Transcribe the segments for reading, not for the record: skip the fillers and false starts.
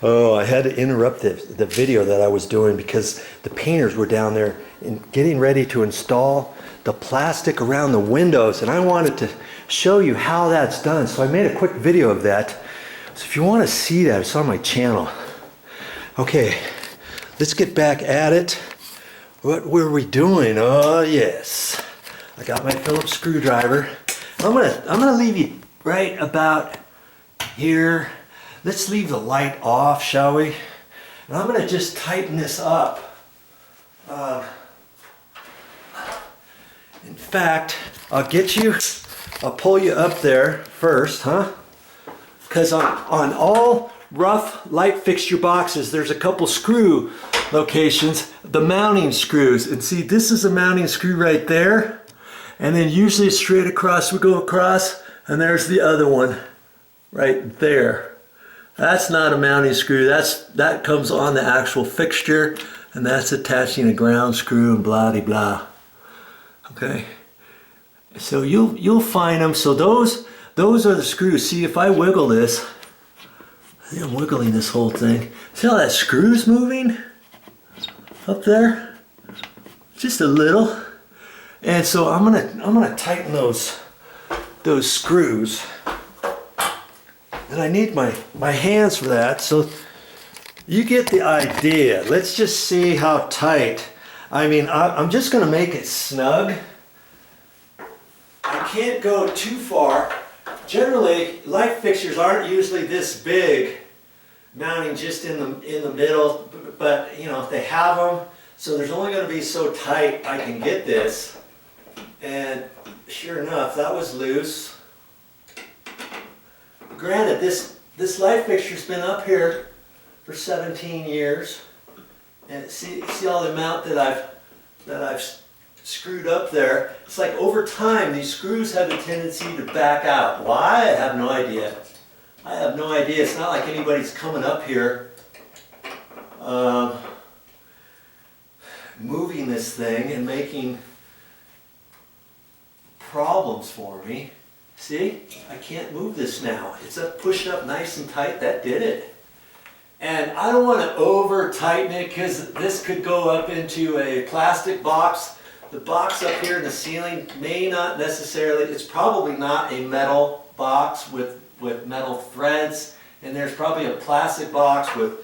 Oh, I had to interrupt the video that I was doing because the painters were down there and getting ready to install the plastic around the windows, and I wanted to show you how that's done. So I made a quick video of that. So if you want to see that, it's on my channel. Okay, let's get back at it. What were we doing? Oh yes, I got my Phillips screwdriver. I'm gonna leave you right about here. Let's leave the light off, shall we? And I'm gonna just tighten this up. In fact, I'll pull you up there first, huh? Because on all rough light fixture boxes, there's a couple screw locations, the mounting screws. And see, this is a mounting screw right there. And then usually straight across, we go across, and there's the other one right there. That's not a mounting screw, that comes on the actual fixture, and that's attaching a ground screw and blah de blah. Okay, so you'll find them. So those are the screws. See, if I wiggle this, see, I'm wiggling this whole thing. See how that screw's moving up there? Just a little. And so I'm gonna tighten those screws. And I need my hands for that, so you get the idea. Let's just see how tight. I mean, I'm just gonna make it snug. I can't go too far. Generally, light fixtures aren't usually this big, mounting just in the middle, but you know, they have them, so there's only gonna be so tight I can get this. And sure enough, that was loose. Granted, this light fixture's been up here for 17 years, and see all the amount that I've screwed up there. It's like over time these screws have a tendency to back out. Why? I have no idea. I have no idea. It's not like anybody's coming up here moving this thing and making problems for me. See, I can't move this now. It's up, pushed up nice and tight. That did it. And I don't want to over tighten it because this could go up into a plastic box. The box up here in the ceiling may not necessarily, it's probably not a metal box with metal threads. And there's probably a plastic box with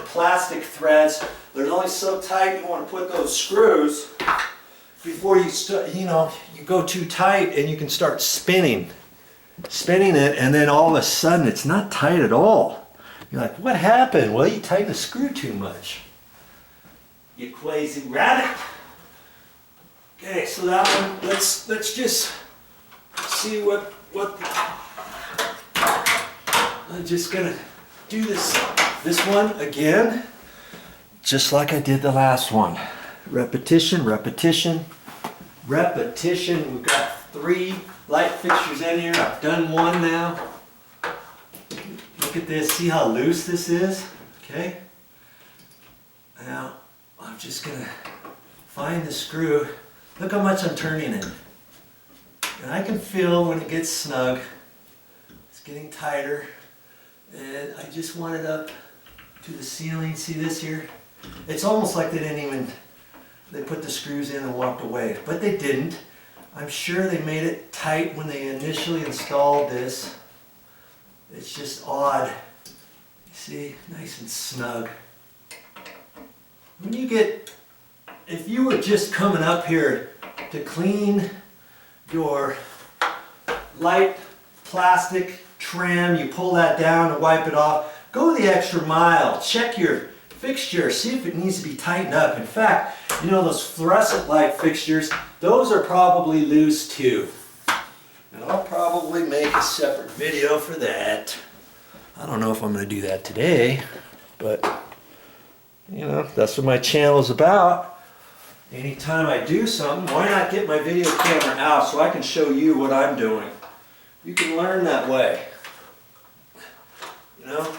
plastic threads. They're only so tight you want to put those screws before you start, you know, you go too tight and you can start spinning it, and then all of a sudden it's not tight at all. You're like, what happened? Well, you tightened the screw too much, you crazy rabbit. Okay, so that one, let's just see what I'm just gonna do this one again, just like I did the last one. Repetition, repetition, repetition. We've got 3 light fixtures in here. I've done one now. Look at this. See how loose this is? Okay. Now, I'm just going to find the screw. Look how much I'm turning it. And I can feel when it gets snug. It's getting tighter. And I just want it up to the ceiling. See this here? It's almost like they put the screws in and walked away, but they didn't. I'm sure they made it tight when they initially installed this. It's just odd. You see, nice and snug. When you get, if you were just coming up here to clean your light plastic trim, you pull that down and wipe it off, go the extra mile, check your fixture, see if it needs to be tightened up. In fact, you know those fluorescent light fixtures, those are probably loose too. And I'll probably make a separate video for that. I don't know if I'm going to do that today, but you know, that's what my channel is about. Anytime I do something, why not get my video camera out so I can show you what I'm doing? You can learn that way. You know?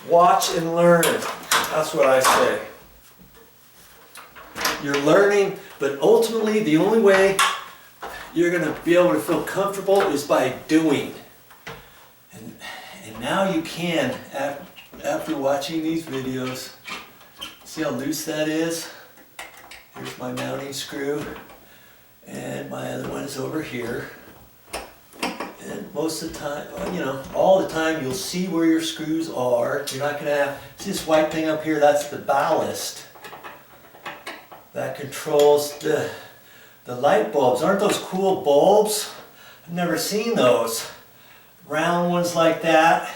Watch and learn. That's what I say. You're learning, but ultimately the only way you're going to be able to feel comfortable is by doing. And now you can, after watching these videos. See how loose that is? Here's my mounting screw, and my other one is over here. And most of the time, you know, all the time you'll see where your screws are. You're not going to have, see this white thing up here, that's the ballast. That controls the light bulbs. Aren't those cool bulbs? I've never seen those. Round ones like that,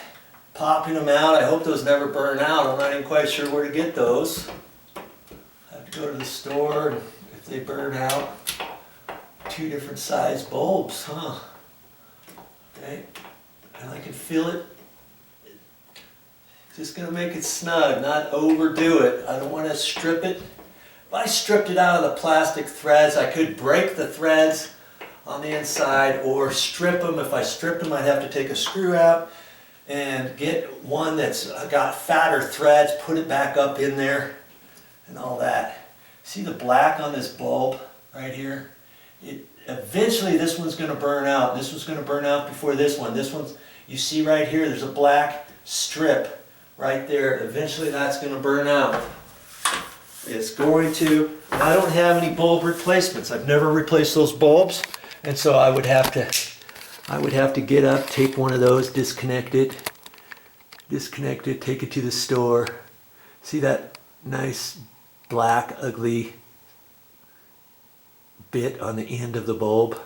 popping them out. I hope those never burn out. I'm not even quite sure where to get those. I have to go to the store, and if they burn out, 2 different size bulbs, huh? Okay, and I can feel it. Just gonna make it snug, not overdo it. I don't want to strip it. If I stripped it out of the plastic threads, I could break the threads on the inside or strip them. If I stripped them, I'd have to take a screw out and get one that's got fatter threads, put it back up in there and all that. See the black on this bulb right here? Eventually this one's going to burn out. This one's going to burn out before this one. This one's, you see right here, there's a black strip right there. Eventually that's going to burn out. It's going to. I don't have any bulb replacements. I've never replaced those bulbs, and so I would have to get up, take one of those, disconnect it, take it to the store. See that nice black ugly bit on the end of the bulb?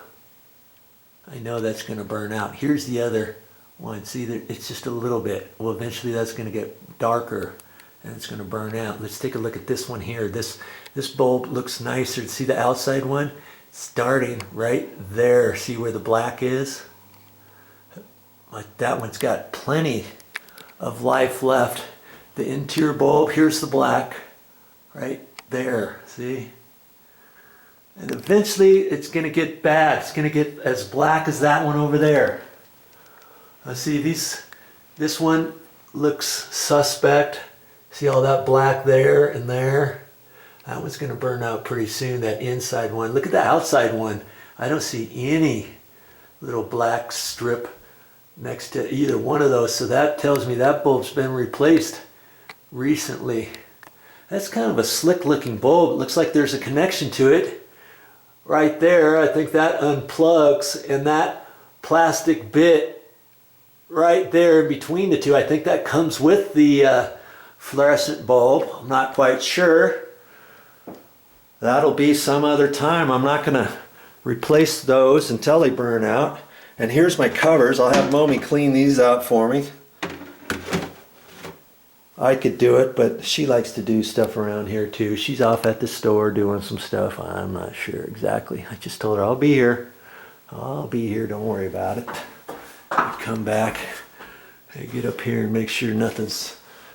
I know that's going to burn out. Here's the other one. See, it's just a little bit. Well, eventually that's going to get darker and it's going to burn out. Let's take a look at this one here. This bulb looks nicer. See the outside one? Starting right there. See where the black is? Like that one's got plenty of life left. The interior bulb, here's the black right there. See? And eventually it's going to get bad. It's going to get as black as that one over there. See, this one looks suspect. See all that black there and there? That one's going to burn out pretty soon, that inside one. Look at the outside one. I don't see any little black strip next to either one of those. So that tells me that bulb's been replaced recently. That's kind of a slick looking bulb. It looks like there's a connection to it. Right there, I think that unplugs, and that plastic bit right there in between the two, I think that comes with the fluorescent bulb. I'm not quite sure. That'll be some other time. I'm not going to replace those until they burn out. And here's my covers. I'll have Mommy clean these out for me. I could do it, but she likes to do stuff around here too. She's off at the store doing some stuff. I'm not sure exactly. I just told her I'll be here. I'll be here, don't worry about it. I come back, I get up here and make sure nothing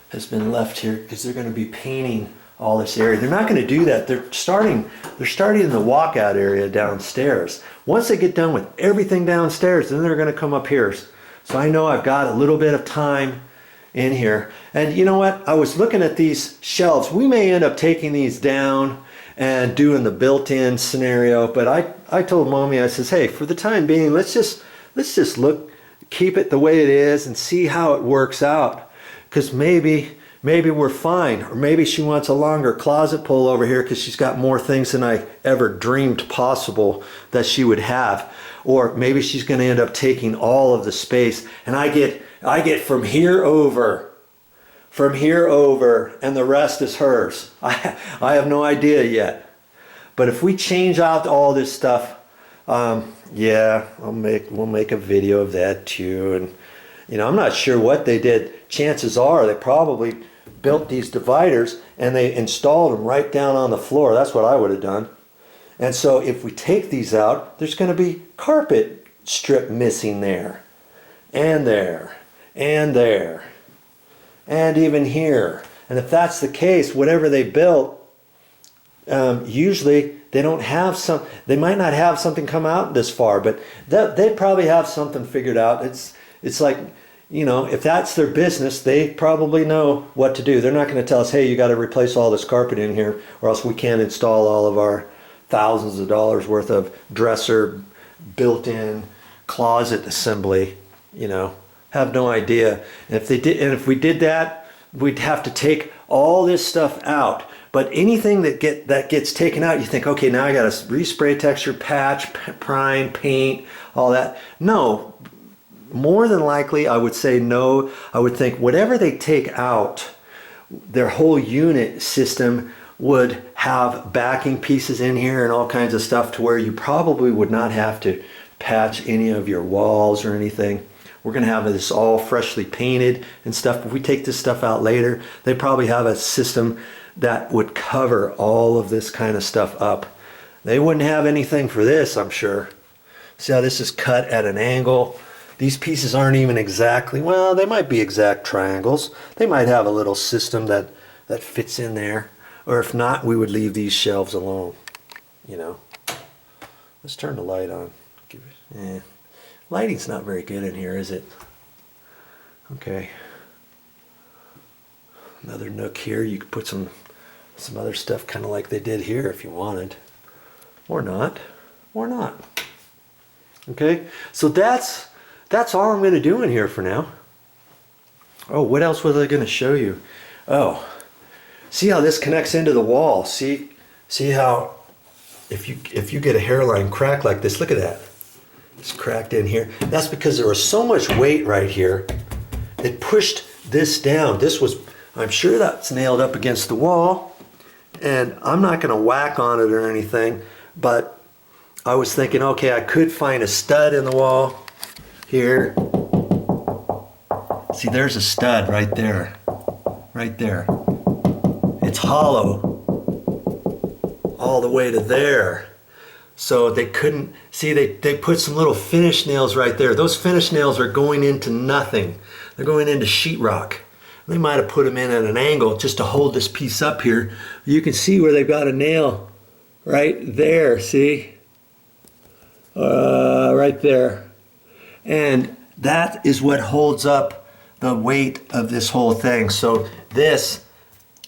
has been left here, because they're going to be painting all this area. They're not going to do that. They're starting in the walkout area downstairs. Once they get done with everything downstairs, then they're going to come up here. So I know I've got a little bit of time in here. And you know what? I was looking at these shelves. We may end up taking these down and doing the built-in scenario, but I told Mommy, I says, hey, for the time being, let's just look, keep it the way it is and see how it works out. Because maybe we're fine. Or maybe she wants a longer closet pull over here because she's got more things than I ever dreamed possible that she would have. Or maybe she's going to end up taking all of the space, and I get from here over, and the rest is hers. I have no idea yet. But if we change out all this stuff, yeah, we'll make a video of that too. And you know, I'm not sure what they did. Chances are they probably built these dividers and they installed them right down on the floor. That's what I would have done. And so if we take these out, there's going to be carpet strip missing there, and there, and there, and even here. And if that's the case, whatever they built, usually they don't have they might not have something come out this far, but they probably have something figured out. It's like, you know, if that's their business, they probably know what to do. They're not going to tell us, hey, you got to replace all this carpet in here, or else we can't install all of our thousands of dollars worth of dresser, built-in closet assembly. You know, have no idea. And if we did that, we'd have to take all this stuff out. But anything that gets taken out, you think, okay, now I got to respray, texture, patch, prime, paint, all that. No, more than likely, I would say no. I would think whatever they take out, their whole unit system would have backing pieces in here and all kinds of stuff to where you probably would not have to patch any of your walls or anything. We're going to have this all freshly painted and stuff. If we take this stuff out later, they probably have a system that would cover all of this kind of stuff up. They wouldn't have anything for this, I'm sure. See how this is cut at an angle? These pieces aren't even exactly, well, they might be exact triangles. They might have a little system that fits in there. Or if not, we would leave these shelves alone, you know. Let's turn the light on. Lighting's not very good in here, is it? Okay. Another nook here. You could put some other stuff kind of like they did here if you wanted. Or not. Or not. Okay? So that's all I'm going to do in here for now. Oh, what else was I going to show you? Oh, see how this connects into the wall. See how if you get a hairline crack like this, look at that. It's cracked in here. That's because there was so much weight right here. It pushed this down. This was, I'm sure that's nailed up against the wall, and I'm not going to whack on it or anything, but I was thinking, okay, I could find a stud in the wall here. See, there's a stud right there. Right there. It's hollow all the way to there. So they couldn't, see, they put some little finish nails right there. Those finish nails are going into nothing. They're going into sheetrock. They might have put them in at an angle just to hold this piece up here. You can see where they've got a nail right there, see? Right there. And that is what holds up the weight of this whole thing. So this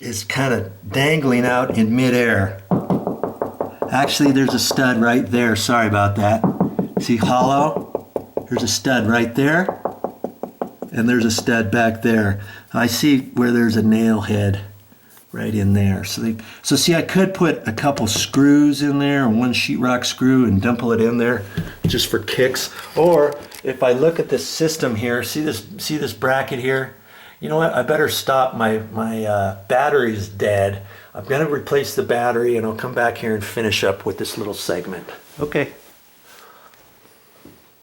is kind of dangling out in midair. Actually, there's a stud right there. Sorry about that. See, hollow? There's a stud right there. And there's a stud back there. I see where there's a nail head right in there. So see, I could put a couple screws in there, and one sheetrock screw, and dump it in there just for kicks. Or if I look at this system here, see this bracket here? You know what? I better stop. My battery's dead. I'm going to replace the battery, and I'll come back here and finish up with this little segment. Okay.